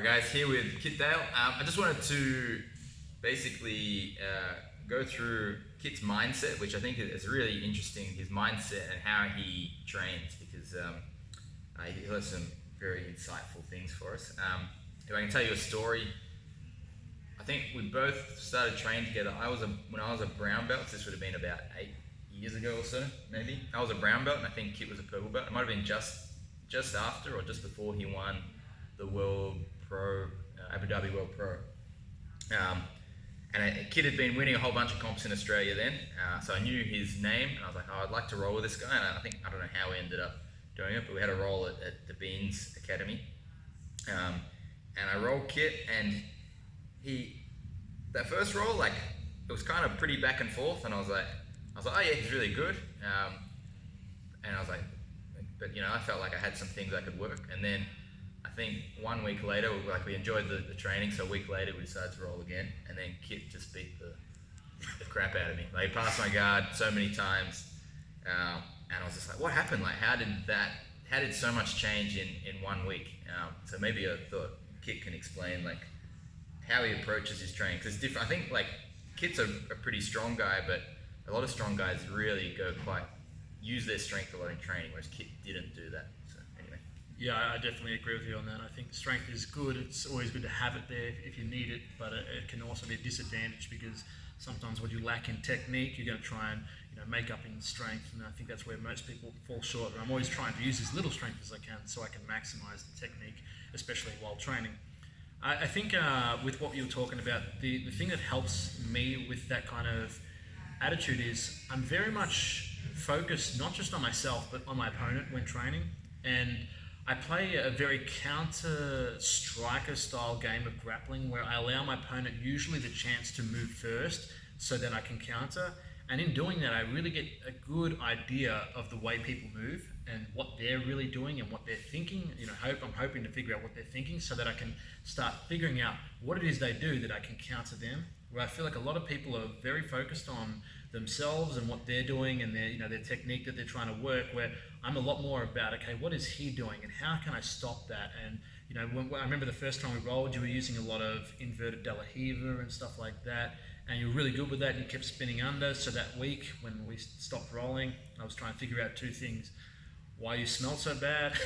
Alright guys, here with Kit Dale. I just wanted to basically go through Kit's mindset, which I think is really interesting, his mindset and how he trains, because he'll have some very insightful things for us. If I can tell you a story, I think we both started training together. When I was a brown belt, this would have been about 8 years ago or so, maybe. I was a brown belt and I think Kit was a purple belt. It might have been just after or just before he won the World Pro, Abu Dhabi World Pro. And Kit had been winning a whole bunch of comps in Australia then, so I knew his name, and I was like, oh, I'd like to roll with this guy, and I don't know how we ended up doing it, but we had a roll at the Beans Academy. And I rolled Kit, and that first roll, like, it was kind of pretty back and forth, and I was like, oh yeah, he's really good. And I was like, but you know, I felt like I had some things I could work, and then I think 1 week later, we enjoyed the training, so a week later we decided to roll again, and then Kit just beat the crap out of me. Like, he passed my guard so many times, and I was just like, what happened? Like, how did so much change in 1 week? So maybe I thought Kit can explain like how he approaches his training, because it's different. I think like Kit's a pretty strong guy, but a lot of strong guys really use their strength a lot in training, whereas Kit didn't do that. Yeah, I definitely agree with you on that. I think strength is good. It's always good to have it there if you need it, but it can also be a disadvantage, because sometimes what you lack in technique, you're going to try and make up in strength, and I think that's where most people fall short. And I'm always trying to use as little strength as I can so I can maximize the technique, especially while training. I think with what you were talking about, the thing that helps me with that kind of attitude is I'm very much focused not just on myself but on my opponent when training, and I play a very counter striker style game of grappling where I allow my opponent usually the chance to move first so that I can counter, and in doing that I really get a good idea of the way people move and what they're really doing and what they're thinking. I'm hoping to figure out what they're thinking so that I can start figuring out what it is they do that I can counter them, where I feel like a lot of people are very focused on themselves and what they're doing and their technique that they're trying to work, where I'm a lot more about, okay, what is he doing and how can I stop that? And when I remember the first time we rolled, you were using a lot of inverted De La Riva and stuff like that, and you were really good with that, and you kept spinning under. So that week when we stopped rolling, I was trying to figure out two things: why you smelled so bad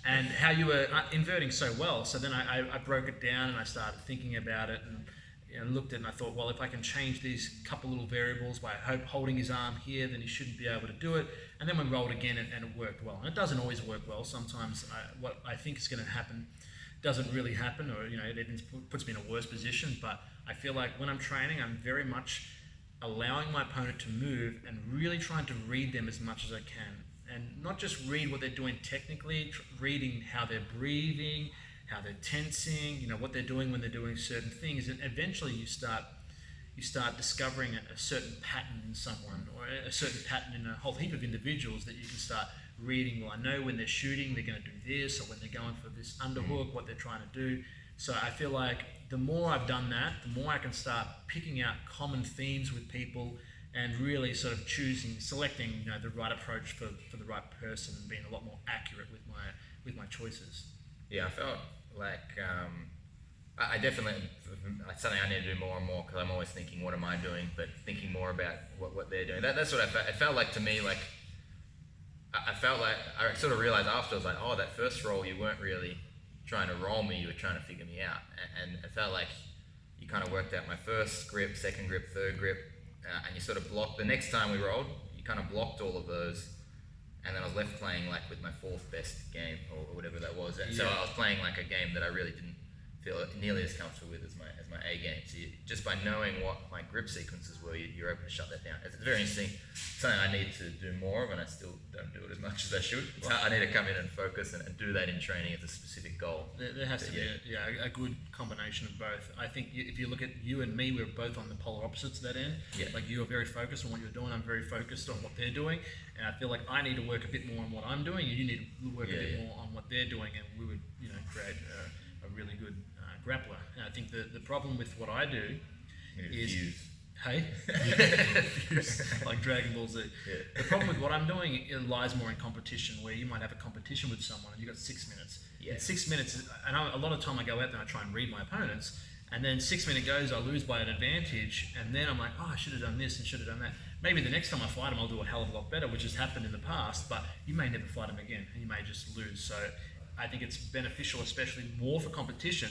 and how you were inverting so well. So then I broke it down and I started thinking about it, and looked at it, and I thought, well, if I can change these couple little variables by holding his arm here, then he shouldn't be able to do it. And then we rolled again, and it worked well. And it doesn't always work well. Sometimes what I think is going to happen doesn't really happen, or it even puts me in a worse position. But I feel like when I'm training, I'm very much allowing my opponent to move and really trying to read them as much as I can. And not just read what they're doing technically, reading how they're breathing, how they're tensing, what they're doing when they're doing certain things, and eventually you start discovering a certain pattern in someone, or a certain pattern in a whole heap of individuals that you can start reading. Well, I know when they're shooting, they're going to do this, or when they're going for this underhook, what they're trying to do. So I feel like the more I've done that, the more I can start picking out common themes with people and really sort of selecting the right approach for the right person, and being a lot more accurate with my choices. Yeah, I felt like I definitely, like, something I need to do more and more, because I'm always thinking, what am I doing? But thinking more about what they're doing. That's what it felt like to me. Like I felt like I sort of realized after, I was like, oh, that first roll you weren't really trying to roll me, you were trying to figure me out. And it felt like you kind of worked out my first grip, second grip, third grip, and you sort of blocked. The next time we rolled, you kind of blocked all of those. And then I was left playing like with my fourth best game, or whatever that was. And so I was playing like a game that I really didn't feel nearly as comfortable with as my A game. So just by knowing what my grip sequences were, you're able to shut that down. It's very interesting. Something I need to do more of, and I still don't do it as much as I should. I need to come in and focus and do that in training as a specific goal. There has to be a good combination of both. I think if you look at you and me, we're both on the polar opposites of that end. Yeah. Like, you are very focused on what you're doing, I'm very focused on what they're doing. And I feel like I need to work a bit more on what I'm doing, and you need to work a bit more on what they're doing, and we would create a really good grappler. And I think the problem with what I do is Hey, like Dragon Ball Z. Yeah. The problem with what I'm doing, it lies more in competition, where you might have a competition with someone and you've got 6 minutes. Yeah. And 6 minutes, and a lot of time I go out there and I try and read my opponents, and then 6 minute goes, I lose by an advantage, and then I'm like, oh, I should have done this and should have done that. Maybe the next time I fight him, I'll do a hell of a lot better, which has happened in the past, but you may never fight him again, and you may just lose. So I think it's beneficial, especially more for competition,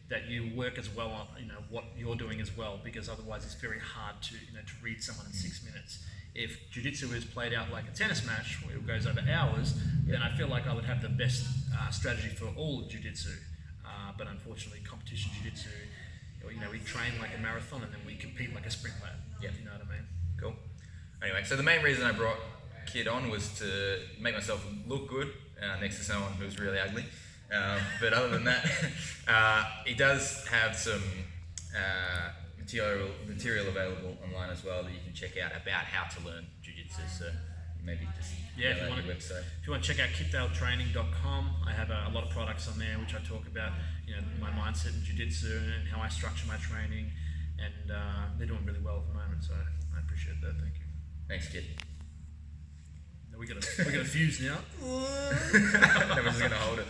that you work as well on what you're doing as well, because otherwise it's very hard to to read someone in 6 minutes. If jiu-jitsu is played out like a tennis match where it goes over hours, then I feel like I would have the best strategy for all of jiu-jitsu. But unfortunately, competition jiu-jitsu, we train like a marathon and then we compete like a sprint lap. Yeah. You know what I mean? Cool. Anyway, so the main reason I brought Kit on was to make myself look good next to someone who's really ugly. But other than that, he does have some material available online as well that you can check out about how to learn jiu-jitsu. So maybe just if you want to website. If you want to check out kitdaletraining.com, I have a lot of products on there which I talk about, my mindset in jiu-jitsu and how I structure my training, and they're doing really well at the moment. So I appreciate that. Thank you. Thanks, Kit. We got a fuse now. No, we're just gonna hold it.